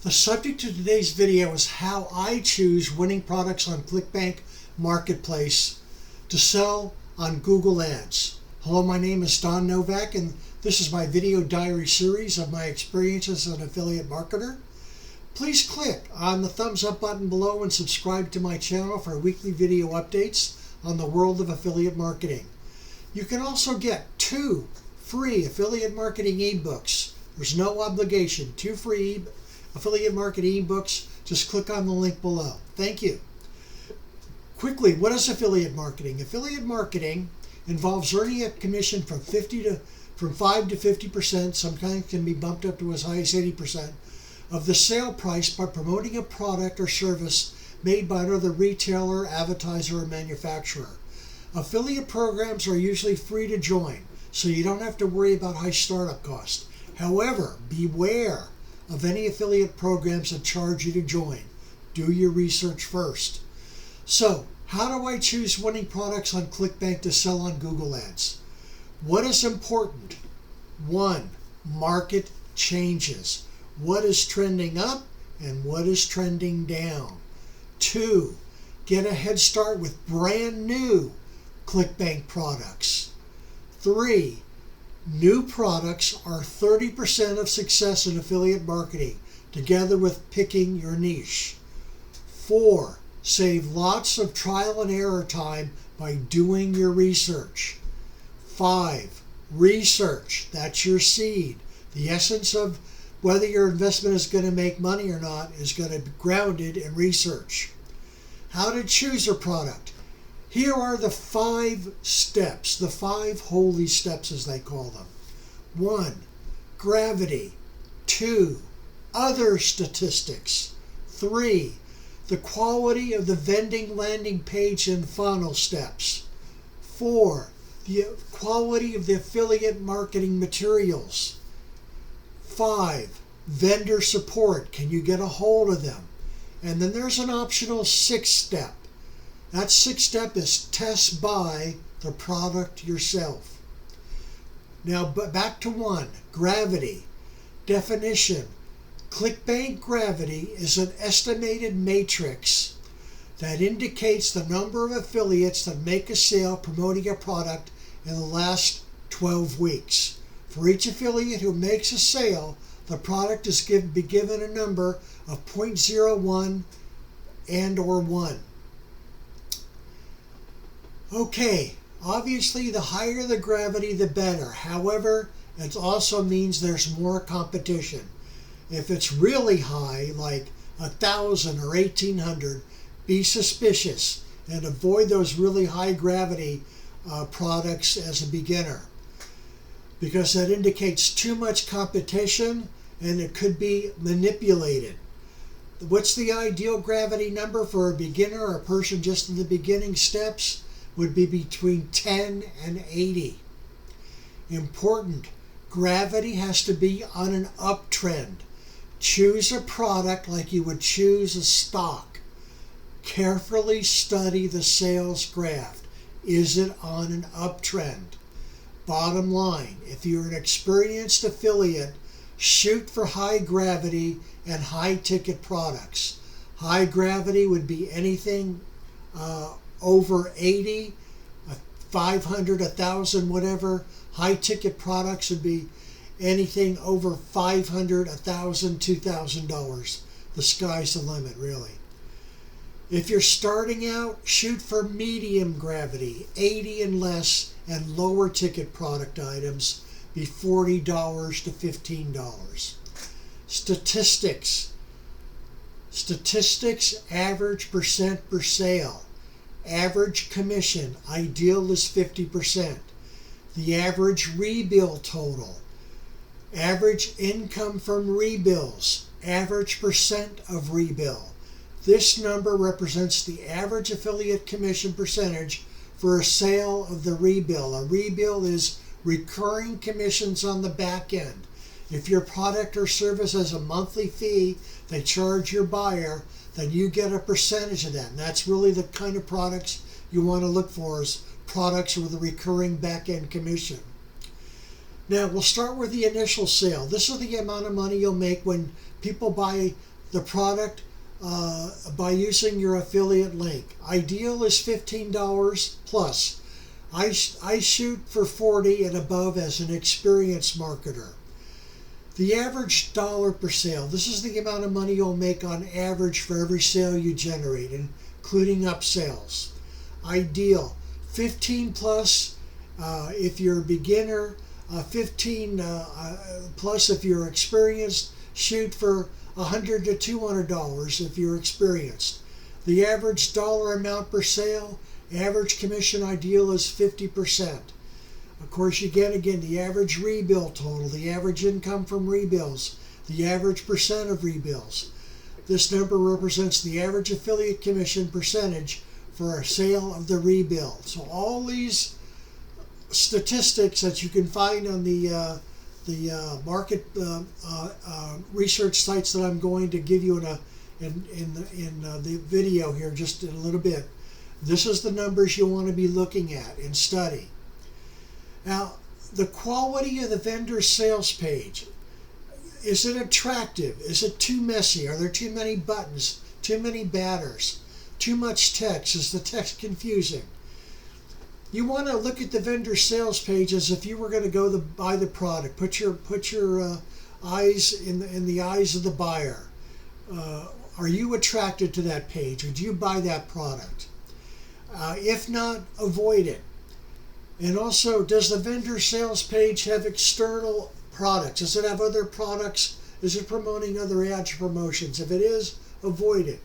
The subject of today's video is how I choose winning products on ClickBank Marketplace to sell on Google Ads. Hello, my name is Don Novak, and this is my video diary series of my experiences as an affiliate marketer. Please click on the thumbs up button below and subscribe to my channel for weekly video updates on the world of affiliate marketing. You can also get 2 free affiliate marketing ebooks. There's no obligation. 2 free affiliate marketing ebooks. Just click on the link below. Thank you. Quickly, what is affiliate marketing? Affiliate marketing involves earning a commission from 5 to 50%, sometimes can be bumped up to as high as 80%, of the sale price by promoting a product or service made by another retailer, advertiser, or manufacturer. Affiliate programs are usually free to join, so you don't have to worry about high startup costs. However, beware of any affiliate programs that charge you to join. Do your research first. So, how do I choose winning products on ClickBank to sell on Google Ads? What is important? 1. Market changes. What is trending up and what is trending down? 2. Get a head start with brand new ClickBank products. 3. New products are 30% of success in affiliate marketing, together with picking your niche. 4. Save lots of trial and error time by doing your research. 5. Research. That's your seed. The essence of whether your investment is going to make money or not is going to be grounded in research. How to choose a product. Here are the 5 steps, the 5 holy steps as they call them. 1. Gravity. 2. Other statistics. 3. The quality of the vending landing page and funnel steps. 4. The quality of the affiliate marketing materials. 5. Vendor support. Can you get a hold of them? And then there's an optional 6th step. That 6th step is test buy the product yourself. Now back to 1. Gravity. Definition. ClickBank Gravity is an estimated matrix that indicates the number of affiliates that make a sale promoting a product in the last 12 weeks. For each affiliate who makes a sale, the product is be given a number of 0.01 and or 1. Okay, obviously the higher the gravity, the better. However, it also means there's more competition. If it's really high, like 1,000 or 1,800, be suspicious and avoid those really high gravity products as a beginner, because that indicates too much competition and it could be manipulated. What's the ideal gravity number for a beginner or a person just in the beginning steps? Would be between 10 and 80. Important, gravity has to be on an uptrend. Choose a product like you would choose a stock. Carefully study the sales graph. Is it on an uptrend? Bottom line, if you're an experienced affiliate, shoot for high gravity and high ticket products. High gravity would be anything over 80, 500, 1,000, whatever. High ticket products would be anything over $500, $1,000, $2,000. The sky's the limit, really. If you're starting out, shoot for medium gravity, 80 and less, and lower ticket product items be $40 to $15. Statistics. Statistics, average percent per sale. Average commission, ideal is 50%. The average rebill total. Average income from rebills. Average percent of rebill. This number represents the average affiliate commission percentage for a sale of the rebill. A rebill is recurring commissions on the back end. If your product or service has a monthly fee they charge your buyer, then you get a percentage of that. And that's really the kind of products you want to look for, is products with a recurring back-end commission. Now, we'll start with the initial sale. This is the amount of money you'll make when people buy the product by using your affiliate link. Ideal is $15 plus. I shoot for 40 and above as an experienced marketer. The average dollar per sale. This is the amount of money you'll make on average for every sale you generate, including upsells. Ideal 15 plus if you're a beginner, 15 plus if you're experienced. Shoot for $100 to $200 if you're experienced. The average dollar amount per sale, average commission ideal is 50%. Of course, you get again the average rebill total, the average income from rebills, the average percent of rebills. This number represents the average affiliate commission percentage for a sale of the rebill. So all these statistics that you can find on the market research sites that I'm going to give you in the video here just in a little bit. This is the numbers you want to be looking at and study. Now, the quality of the vendor sales page. Is it attractive? Is it too messy? Are there too many buttons? Too many banners? Too much text? Is the text confusing? You want to look at the vendor sales page as if you were going to go buy the product. Put your eyes in the eyes of the buyer. Are you attracted to that page? Would you buy that product? If not, avoid it. And also, does the vendor sales page have external products? Does it have other products? Is it promoting other ads or promotions? If it is, avoid it.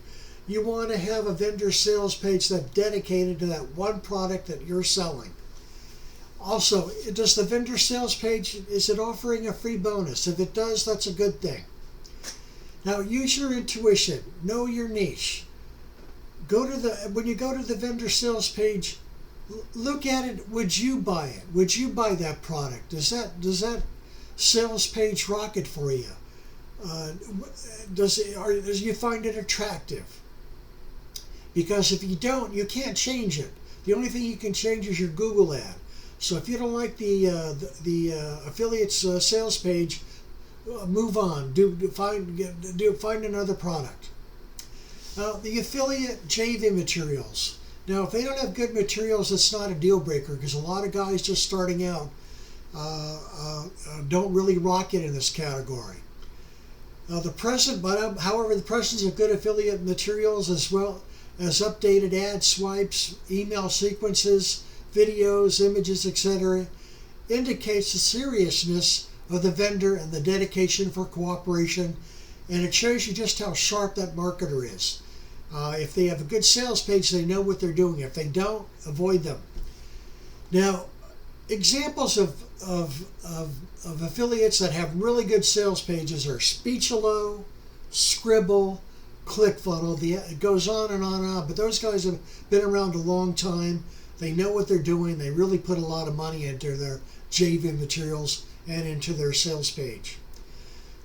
You want to have a vendor sales page that's dedicated to that one product that you're selling. Also, does the vendor sales page, is it offering a free bonus? If it does, that's a good thing. Now, use your intuition. Know your niche. When you go to the vendor sales page, look at it. Would you buy it? Would you buy that product? Does that sales page rock it for you? Does you find it attractive? Because if you don't, you can't change it. The only thing you can change is your Google ad. So if you don't like the affiliate's sales page, move on. Find another product. The affiliate JV materials. Now, if they don't have good materials, it's not a deal breaker because a lot of guys just starting out don't really rock it in this category. However, the presence of good affiliate materials as well as updated ad swipes, email sequences, videos, images, etc., indicates the seriousness of the vendor and the dedication for cooperation, and it shows you just how sharp that marketer is. If they have a good sales page, they know what they're doing. If they don't, avoid them. Now, examples of affiliates that have really good sales pages are Speechelo, Scribble, ClickFunnels. It goes on and on and on, but those guys have been around a long time. They know what they're doing. They really put a lot of money into their JV materials and into their sales page.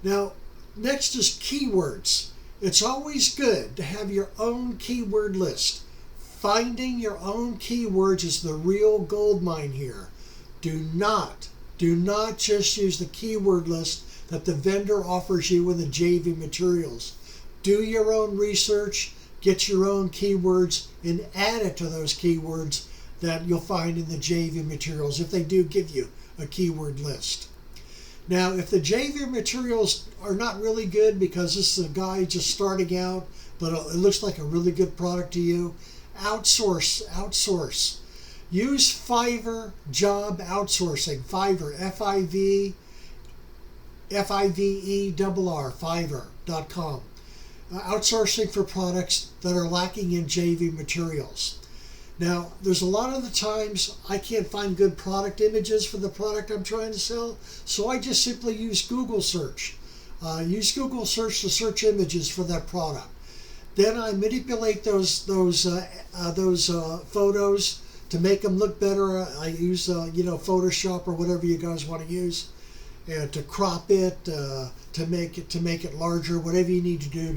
Now, next is keywords. It's always good to have your own keyword list. Finding your own keywords is the real gold mine here. Do not just use the keyword list that the vendor offers you in the JV materials. Do your own research, get your own keywords, and add it to those keywords that you'll find in the JV materials if they do give you a keyword list. Now, if the JV materials are not really good because this is a guy just starting out, but it looks like a really good product to you, outsource. Use Fiverr job outsourcing. Fiverr, Fiverr, Fiverr.com. Outsourcing for products that are lacking in JV materials. Now, there's a lot of the times I can't find good product images for the product I'm trying to sell, so I just simply use Google search. Use Google search to search images for that product. Then I manipulate those photos to make them look better. I use Photoshop or whatever you guys want to use, and to crop it, to make it larger, whatever you need to do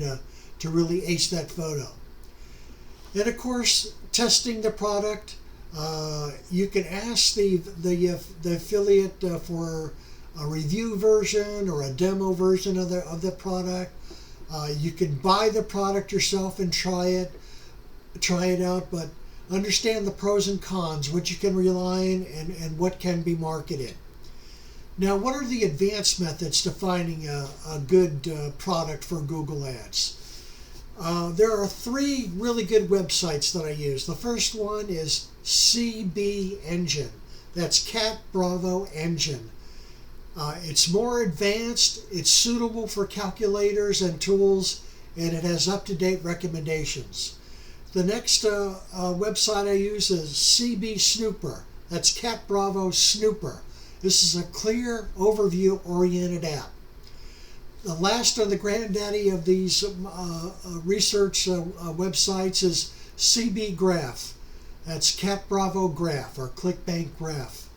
to really ace that photo. And of course, testing the product. You can ask the affiliate for a review version or a demo version of the product. You can buy the product yourself and try it out, but understand the pros and cons, what you can rely on, and what can be marketed. Now, what are the advanced methods to finding a good product for Google Ads? There are 3 really good websites that I use. The first one is CB Engine. That's Cat Bravo Engine. It's more advanced, it's suitable for calculators and tools, and it has up-to-date recommendations. The next website I use is CB Snooper. That's Cat Bravo Snooper. This is a clear, overview-oriented app. The last of the granddaddy of these research websites is CB Graph. That's Cat Bravo Graph or ClickBank Graph.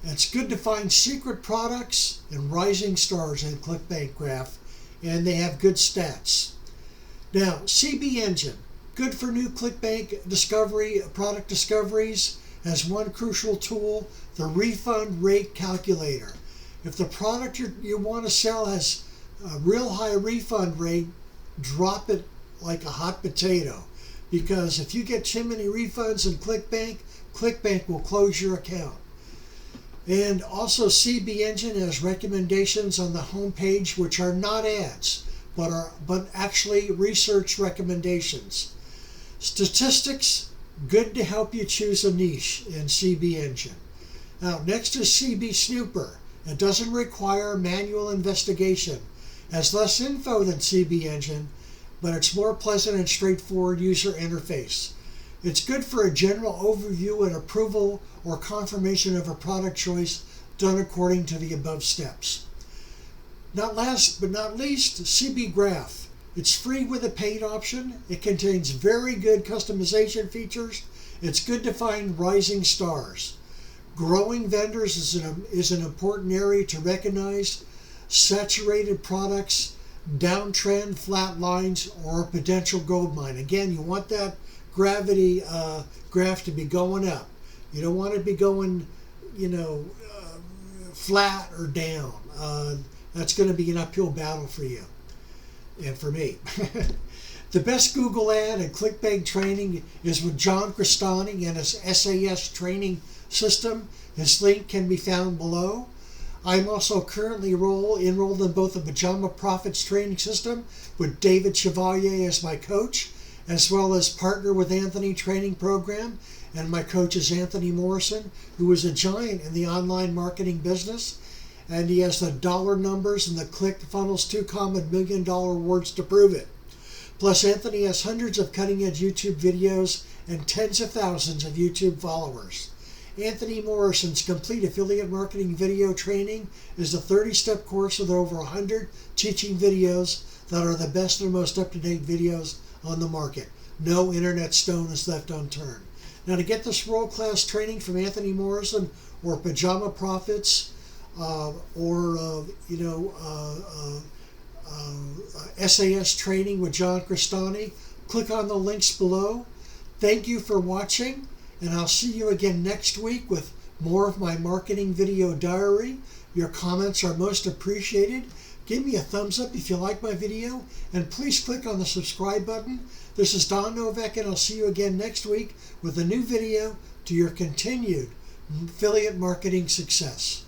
It's good to find secret products and rising stars in ClickBank Graph, and they have good stats. Now, CB Engine, good for new ClickBank product discoveries, has one crucial tool, the refund rate calculator. If the product you want to sell has a real high refund rate, drop it like a hot potato, because if you get too many refunds in ClickBank, ClickBank will close your account. And also CB Engine has recommendations on the home page which are not ads, but actually research recommendations. Statistics, good to help you choose a niche in CB Engine. Now, next is CB Snooper. It doesn't require manual investigation. Has less info than CB Engine, but it's more pleasant and straightforward user interface. It's good for a general overview and approval or confirmation of a product choice done according to the above steps. Not last but not least, CB Graph. It's free with a paid option. It contains very good customization features. It's good to find rising stars. Growing vendors is an important area to recognize. Saturated products, downtrend, flat lines, or a potential gold mine. Again, you want that gravity graph to be going up. You don't want it to be going, flat or down. That's going to be an uphill battle for you and for me. The best Google ad and ClickBank training is with John Crestani and his SAS training system. His link can be found below. I'm also currently enrolled in both the Pajama Profits training system with David Chevalier as my coach, as well as Partner with Anthony training program, and my coach is Anthony Morrison, who is a giant in the online marketing business, and he has the dollar numbers and the ClickFunnels 2 Common $1 Million awards to prove it. Plus, Anthony has hundreds of cutting-edge YouTube videos and tens of thousands of YouTube followers. Anthony Morrison's Complete Affiliate Marketing Video Training is a 30-step course with over 100 teaching videos that are the best and most up-to-date videos on the market. No internet stone is left unturned. Now, to get this world-class training from Anthony Morrison or Pajama Profits SAS training with John Crestani, click on the links below. Thank you for watching, and I'll see you again next week with more of my marketing video diary. Your comments are most appreciated. Give me a thumbs up if you like my video, and please click on the subscribe button. This is Don Novak, and I'll see you again next week with a new video to your continued affiliate marketing success.